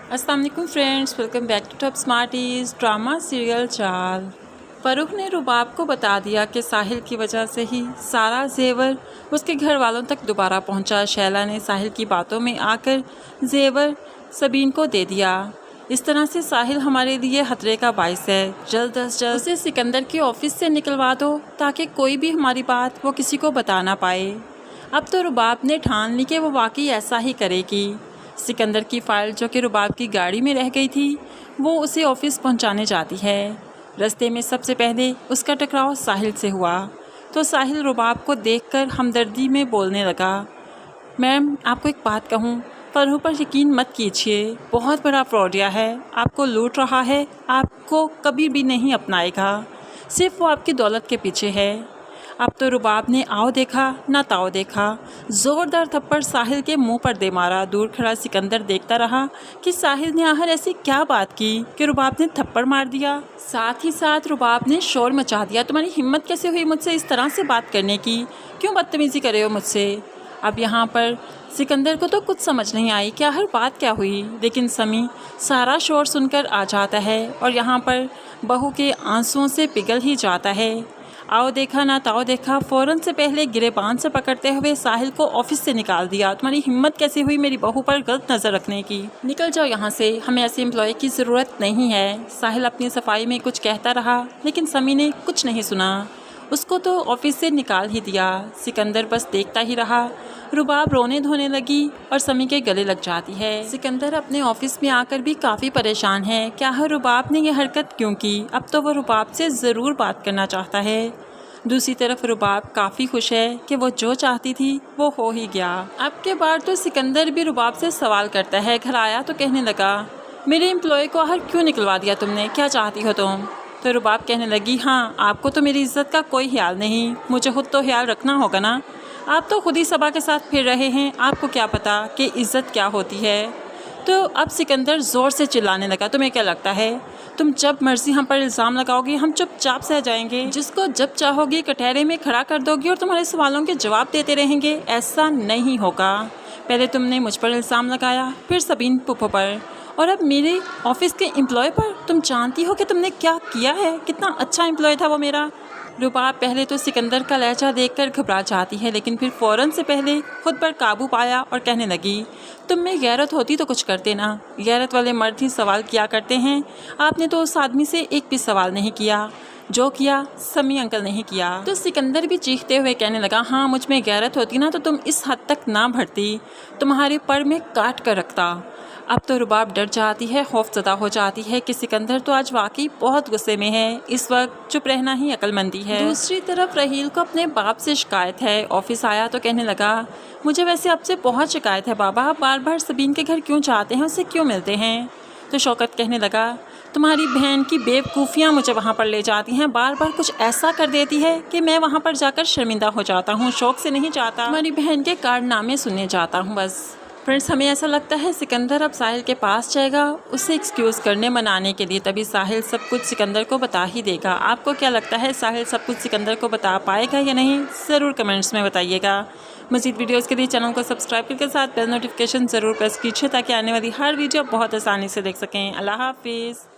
अस्सलाम वालेकुम friends, welcome back to Top Smarties. Drama serial Chaal. Farooq ने रुबाब को बता दिया कि साहिल की वजह से ही सारा जेवर उसके घर वालों तक दोबारा पहुंचा। शैला ने साहिल की बातों में आकर जेवर सबीन को दे दिया। इस तरह से साहिल हमारे लिए खतरे का बाइस है। जल्द अज जल्द उसे सिकंदर के ऑफिस से निकलवा दो ताकि कोई भी हमारी बात वो किसी को बता ना पाए। अब तो रुबाब ने ठान ली कि वो वाकई ऐसा ही करेगी। सिकंदर की फ़ाइल जो कि रुबाब की गाड़ी में रह गई थी वो उसे ऑफिस पहुंचाने जाती है। रास्ते में सबसे पहले उसका टकराव साहिल से हुआ तो साहिल रुबाब को देखकर हमदर्दी में बोलने लगा, मैम आपको एक बात कहूँ, फ़ारूक पर यकीन मत कीजिए, बहुत बड़ा फ्रॉडिया है, आपको लूट रहा है, आपको कभी भी नहीं अपनाएगा, सिर्फ वो आपकी दौलत के पीछे है। अब तो रुबाब ने आओ देखा ना ताओ देखा, ज़ोरदार थप्पड़ साहिल के मुंह पर दे मारा। दूर खड़ा सिकंदर देखता रहा कि साहिल ने आखिर ऐसी क्या बात की कि रुबाब ने थप्पड़ मार दिया। साथ ही साथ रुबाब ने शोर मचा दिया, तुम्हारी हिम्मत कैसे हुई मुझसे इस तरह से बात करने की, क्यों बदतमीज़ी कर रहे हो मुझसे। अब यहाँ पर सिकंदर को तो कुछ समझ नहीं आई कि आखिर बात क्या हुई, लेकिन समी सारा शोर सुनकर आ जाता है और यहाँ पर बहू के आंसुओं से पिघल ही जाता है। आओ देखा ना ताओ देखा, फ़ौरन से पहले गिरेबान से पकड़ते हुए साहिल को ऑफिस से निकाल दिया। तुम्हारी हिम्मत कैसे हुई मेरी बहू पर गलत नज़र रखने की, निकल जाओ यहाँ से, हमें ऐसे एम्प्लॉय की ज़रूरत नहीं है। साहिल अपनी सफाई में कुछ कहता रहा लेकिन समी ने कुछ नहीं सुना, उसको तो ऑफिस से निकाल ही दिया। सिकंदर बस देखता ही रहा। रुबाब रोने धोने लगी और समी के गले लग जाती है। सिकंदर अपने ऑफिस में आकर भी काफ़ी परेशान है, क्या है रुबाब ने यह हरकत क्यों की। अब तो वह रुबाब से ज़रूर बात करना चाहता है। दूसरी तरफ रुबाब काफ़ी खुश है कि वो जो चाहती थी वो हो ही गया। अब के बार तो सिकंदर भी रुबाब से सवाल करता है। घर आया तो कहने लगा, मेरे एम्प्लॉय को आखिर क्यों निकलवा दिया तुमने, क्या चाहती हो तुम। तो रुबाब कहने लगी, हाँ आपको तो मेरी इज्जत का कोई ख्याल नहीं, मुझे खुद तो ख्याल रखना होगा ना, आप तो खुद ही सबा के साथ फिर रहे हैं, आपको क्या पता कि इज्जत क्या होती है। तो अब सिकंदर ज़ोर से चिल्लाने लगा, तुम्हें क्या लगता है तुम जब मर्जी हम पर इल्ज़ाम लगाओगी हम चुपचाप सह जाएंगे, जिसको जब चाहोगी कटहरे में खड़ा कर दोगी और तुम्हारे सवालों के जवाब देते रहेंगे। ऐसा नहीं होगा, पहले तुमने मुझ पर इल्ज़ाम लगाया, फिर सबीन पुप्पो पर, और अब मेरे ऑफिस के एम्प्लॉय पर। तुम जानती हो कि तुमने क्या किया है, कितना अच्छा एम्प्लॉय था वो मेरा। रुबाब पहले तो सिकंदर का लहजा देखकर घबरा जाती है लेकिन फिर फ़ौरन से पहले खुद पर काबू पाया और कहने लगी, तुम में गैरत होती तो कुछ करते ना, गैरत वाले मर्द ही सवाल किया करते हैं, आपने तो उस आदमी से एक भी सवाल नहीं किया, जो किया समी अंकल नहीं किया। तो सिकंदर भी चीखते हुए कहने लगा, हाँ मुझ में गैरत होती ना तो तुम इस हद तक ना बढ़ती, तुम्हारे पर में काट कर रखता। अब तो रुबाब डर जाती है, खौफज़दा हो जाती है कि सिकंदर तो आज वाकई बहुत गुस्से में है, इस वक्त चुप रहना ही अक्लमंदी है। दूसरी तरफ रहील को अपने बाप से शिकायत है। ऑफिस आया तो कहने लगा, मुझे वैसे आपसे बहुत शिकायत है बाबा, आप बार बार सबीन के घर क्यों जाते हैं, उससे क्यों मिलते हैं। तो शौकत कहने लगा, तुम्हारी बहन की बेवकूफ़ियाँ मुझे वहाँ पर ले जाती हैं, बार बार कुछ ऐसा कर देती है कि मैं वहाँ पर जाकर शर्मिंदा हो जाता हूँ, शौक़ से नहीं जाता, तुम्हारी बहन के कारनामे सुनने जाता हूँ बस। फ्रेंड्स, हमें ऐसा लगता है सिकंदर अब साहिल के पास जाएगा उसे एक्सक्यूज़ करने मनाने के लिए, तभी साहिल सब कुछ सिकंदर को बता ही देगा। आपको क्या लगता है साहिल सब कुछ सिकंदर को बता पाएगा या नहीं, ज़रूर कमेंट्स में बताइएगा। मज़ीद वीडियोस के लिए चैनल को सब्सक्राइब करके साथ बेल नोटिफिकेशन ज़रूर प्रेस कीजिए ताकि आने वाली हर वीडियो बहुत आसानी से देख सकें। अल्लाह हाफिज़।